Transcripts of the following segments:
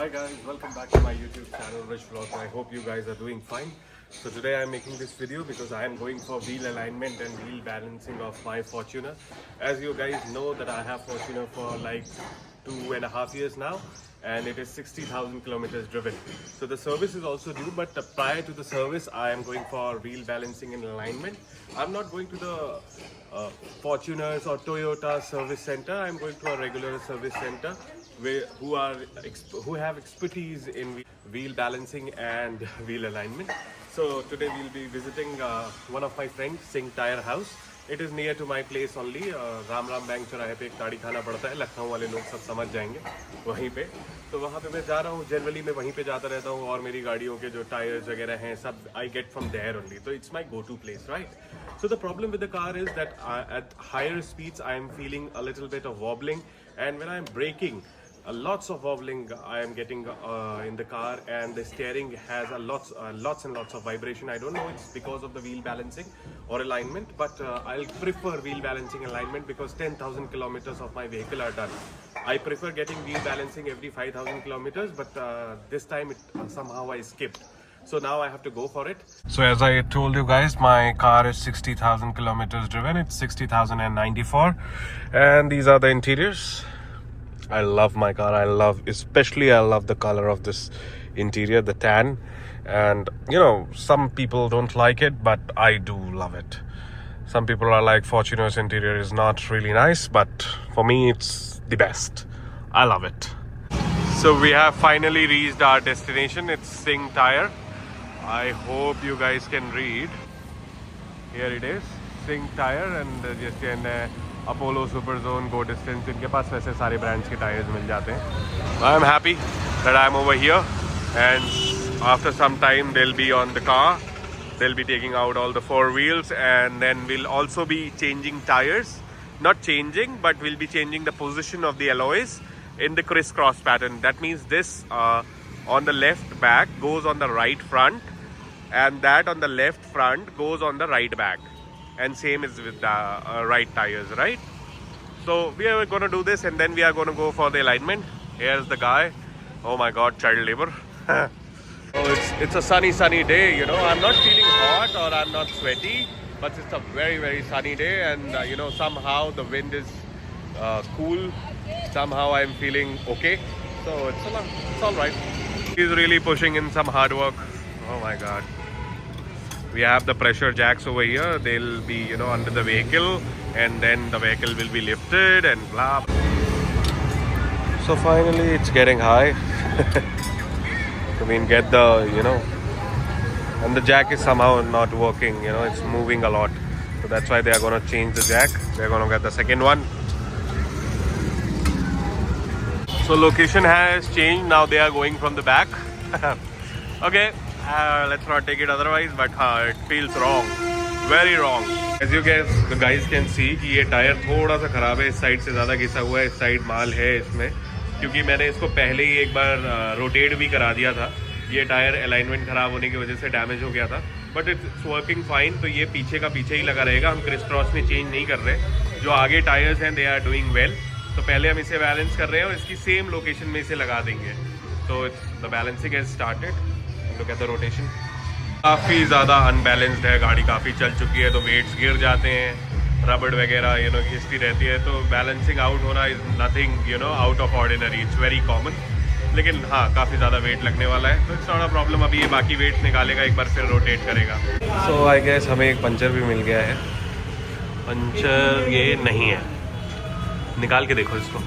Hi guys, welcome back to my YouTube channel Rich Vlogs. I hope you guys are doing fine. So today I am making this video because I am going for wheel alignment and wheel balancing of my Fortuner. As you guys know that I have Fortuner for like 2.5 years now, and it is 60,000 kilometers driven. So the service is also due, but prior to the service I am going for wheel balancing and alignment. I'm not going to the Fortuners or Toyota service center. I'm going to a regular service center who have expertise in wheel balancing and wheel alignment. So today we'll be visiting one of my friends, Singh Tire House. It is near to my place only. Ram Ram bank चौराहे पे एक ताड़ी खाना पड़ता है, लखनऊ वाले लोग सब समझ जाएंगे वहीं पे. तो वहाँ पे मैं जा रहा हूँ. जनरली मैं वहीं पे जाता रहता हूँ और मेरी गाड़ियों के जो टायर्स वगैरह हैं सब I get from there only. So it's my go-to place, right? So the problem with the car is that at higher speeds I am feeling a little bit of wobbling, and when I am braking, lots of wobbling I am getting in the car, and the steering has lots and lots of vibration. I don't know it's because of the wheel balancing or alignment, but I'll prefer wheel balancing alignment because 10,000 kilometers of my vehicle are done. I prefer getting wheel balancing every 5,000 kilometers, but this time somehow I skipped. So now I have to go for it. So as I told you guys, my car is 60,000 kilometers driven. It's 60,094, and these are the interiors. I love my car. I love the color of this interior, the tan. And you know, some people don't like it, but I do love it. Some people are like, Fortuner's interior is not really nice, but for me it's the best. I love it. So we have finally reached our destination. It's Singh Tire. I hope you guys can read. Here it is, Singh Tire, and जैसे Apollo, Superzone, Go Distance, इनके पास वैसे सारे brands के tyres मिल जाते हैं. I am happy that I am over here, and after some time they'll be on the car. They'll be taking out all the four wheels, and then we'll also be changing tires. Not changing, but we'll be changing the position of the alloys in the crisscross pattern. That means this on the left back goes on the right front, and that on the left front goes on the right back, and same is with the right tires, right? So we are going to do this, and then we are going to go for the alignment. Here's the guy. Oh my god, child labor. Oh, it's a sunny day, you know. I'm not feeling hot or I'm not sweaty, but it's a very sunny day, and you know, somehow the wind is cool. Somehow I'm feeling okay, so it's all right. He's really pushing in some hard work. Oh my god. We have the pressure jacks over here. They'll be, you know, under the vehicle, and then the vehicle will be lifted and blah. So finally it's getting high. I mean, get the, you know, and the jack is somehow not working, you know, it's moving a lot. So that's why they are going to change the jack. They're going to get the second one. So location has changed. Now they are going from the back. Okay. Let's not take it otherwise, but it feels wrong, very wrong. As you guys can see कि ये tyre थोड़ा सा खराब है. इस side से ज़्यादा घिसा हुआ है, इस साइड माल है इसमें, क्योंकि मैंने इसको पहले ही एक बार रोटेट भी करा दिया था. ये टायर अलाइनमेंट ख़राब होने की वजह से डैमेज हो गया था, बट इट्स वर्किंग फाइन. तो ये पीछे का पीछे ही लगा रहेगा. हम क्रिस क्रॉस में चेंज नहीं कर रहे. जो आगे टायर्स हैं दे आर डूइंग वेल. तो पहले हम इसे बैलेंस कर रहे हैं और इसकी सेम लोकेशन में इसे लगा देंगे. तो the balancing has started. Look at the rotation. काफ़ी ज़्यादा अनबैलेंस्ड है गाड़ी. काफ़ी चल चुकी है, तो वेट्स गिर जाते हैं, रबड़ वगैरह यू नो घिसती रहती है. तो बैलेंसिंग आउट होना is nothing you know out of ordinary. It's very common. लेकिन हाँ, काफ़ी ज़्यादा वेट लगने वाला है, तो इट्स नॉट अ प्रॉब्लम. अभी ये बाकी वेट्स निकालेगा, एक बार फिर रोटेट करेगा. सो आई गेस हमें एक पंचर भी मिल गया है. पंचर ये नहीं है. निकाल के देखो इसको.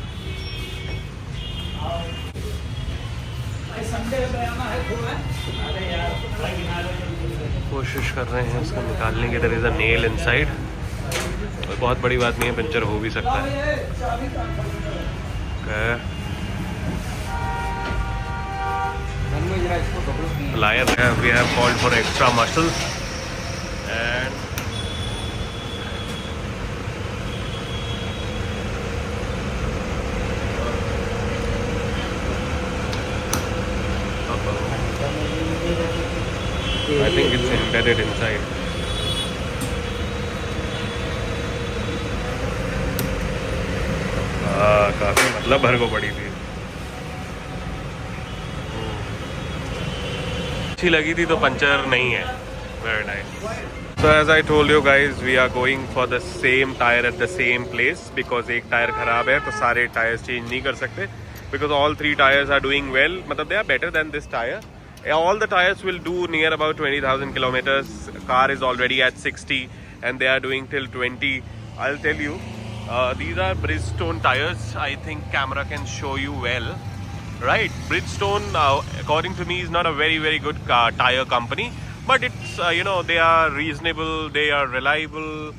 कोशिश कर रहे हैं इसको निकालने की. There is a nail inside. बहुत बड़ी बात नहीं है, पंचर हो भी सकता है. Liar we have called for extra muscles, and I think it's embedded inside. काफ़ी मतलब भर को पड़ी थी. अच्छी लगी थी तो पंचर नहीं है. Very nice. So as I told you guys, we are going for the same tire at the same place because एक टायर खराब है तो सारे टायर्स चेंज नहीं कर सकते because all three tires are doing well. मतलब they are better than this tire. All the tires will do near about 20,000 kilometers. Car is already at 60 and they are doing till 20. I'll tell you, these are Bridgestone tires. I think camera can show you well. Right, Bridgestone, according to me, is not a very good tire company, but it's they are reasonable, they are reliable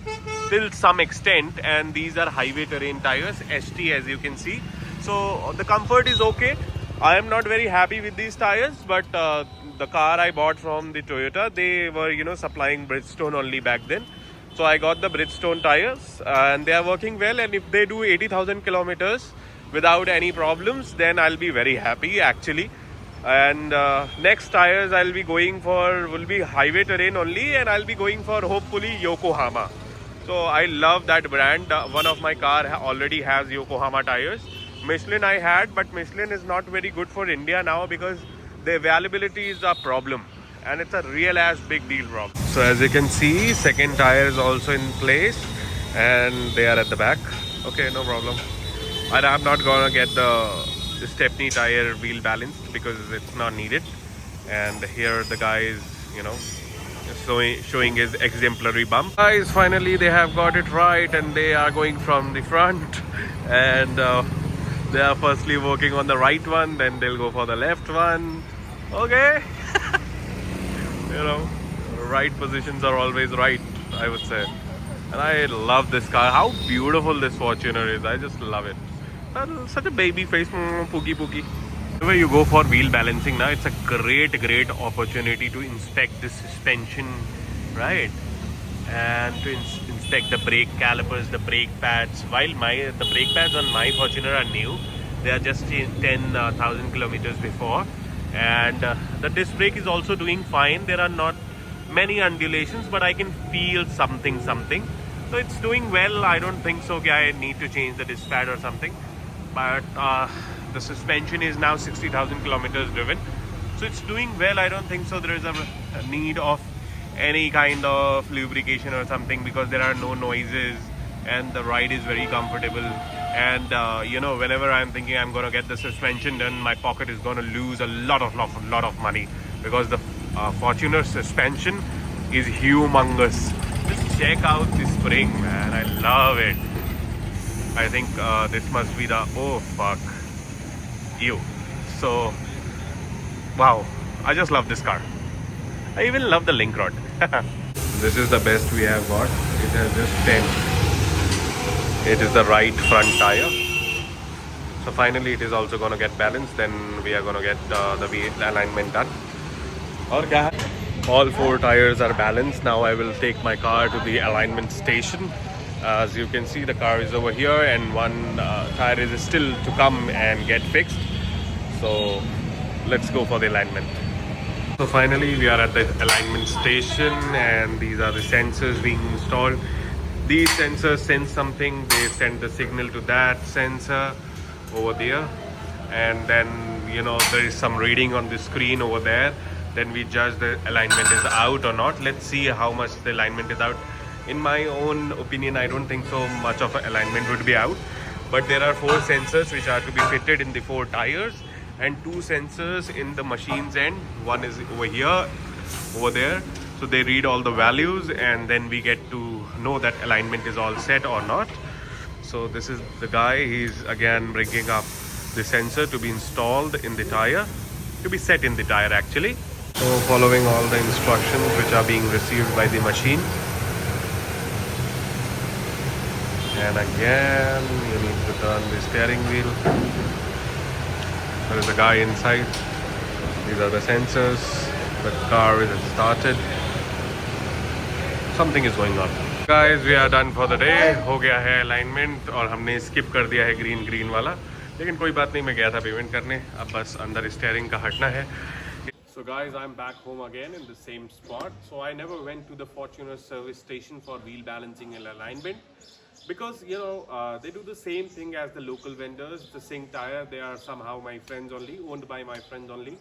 till some extent, and these are highway terrain tires, ST, as you can see. So the comfort is okay. I am not very happy with these tires, but the car I bought from the Toyota, they were supplying Bridgestone only back then. So I got the Bridgestone tires, and they are working well. And if they do 80,000 kilometers without any problems, then I'll be very happy actually. And next tires I'll be going for will be highway terrain only, and I'll be going for hopefully Yokohama. So I love that brand. One of my car already has Yokohama tires. Michelin I had, but Michelin is not very good for India now because the availability is a problem, and it's a real ass big deal problem. So as you can see, second tire is also in place and they are at the back. Okay, no problem. And I'm not gonna get the Stepney tire wheel balanced because it's not needed. And here the guy is, showing his exemplary bump. Guys, finally they have got it right and they are going from the front. And they are firstly working on the right one, then they'll go for the left one. Okay. Right positions are always right, I would say. And I love this car. How beautiful this Fortuner is. I just love it. Such a baby face, pookie. Whenever you go for wheel balancing now, it's a great opportunity to inspect the suspension, right? And to inspect the brake calipers, the brake pads. While the brake pads on my Fortuner are new, they are just 10,000 kilometers before. And the disc brake is also doing fine. There are not many undulations, but I can feel something. So it's doing well. I don't think so I need to change the disc pad or something. But the suspension is now 60,000 kilometers driven. So it's doing well. I don't think so there is a need of any kind of lubrication or something because there are no noises and the ride is very comfortable. And whenever I'm thinking I'm gonna get the suspension done, my pocket is gonna lose a lot of money because the Fortuner suspension is humongous. Just check out this spring, man. I love it. I think this must be the So wow, I just love this car. I even love the link rod. This is the best we have got. It has just 10. It is the right front tire. So finally it is also gonna get balanced. Then we are gonna get the wheel alignment done. All 4 tires are balanced. Now I will take my car to the alignment station. As you can see, the car is over here and one tire is still to come and get fixed. So let's go for the alignment. So finally we are at the alignment station and these are the sensors being installed. These sensors sense something, they send the signal to that sensor over there, and then there is some reading on the screen over there. Then we judge the alignment is out or not. Let's see how much the alignment is out. In my own opinion, I don't think so much of an alignment would be out, but there are 4 sensors which are to be fitted in the 4 tires and 2 sensors in the machine's end. One is over here, over there. So they read all the values and then we get to know that alignment is all set or not. So this is the guy, he's again bringing up the sensor to be installed in the tire, to be set in the tire actually. So following all the instructions which are being received by the machine. And again, you need to turn the steering wheel. There is a guy inside. These are the sensors. The car is started. Something is going on. Guys, we are done for the day. हो गया है alignment और हमने skip कर दिया है green वाला. लेकिन कोई बात नहीं, मैं गया था पेमेंट करने. अब बस अंदर स्टीयरिंग का हटना है. So guys, I'm back home again in the same spot. So I never went to the Fortuner service station for wheel balancing and alignment. Because they do the same thing as the local vendors. The Singh tire, they are somehow my friends only, owned by my friends only.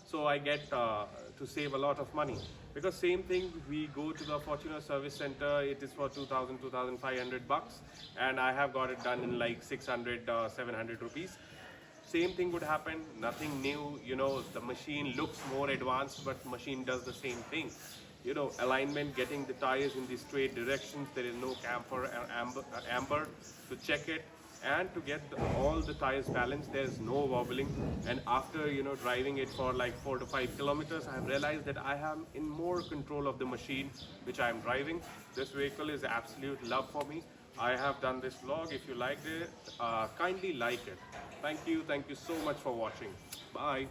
so I get to save a lot of money. Because same thing, we go to the Fortuner service center, it is for 2,500 bucks, and I have got it done in like 600 700 rupees. Same thing would happen, nothing new, you know, the machine looks more advanced, but machine does the same thing. You know, alignment, getting the tires in the straight directions, there is no camphor or amber to check it, and to get all the tires balanced, there is no wobbling. And after, you know, driving it for like 4 to 5 kilometers, I have realized that I am in more control of the machine which I am driving. This vehicle is absolute love for me. I have done this vlog. If you liked it, kindly like it. Thank you so much for watching. Bye.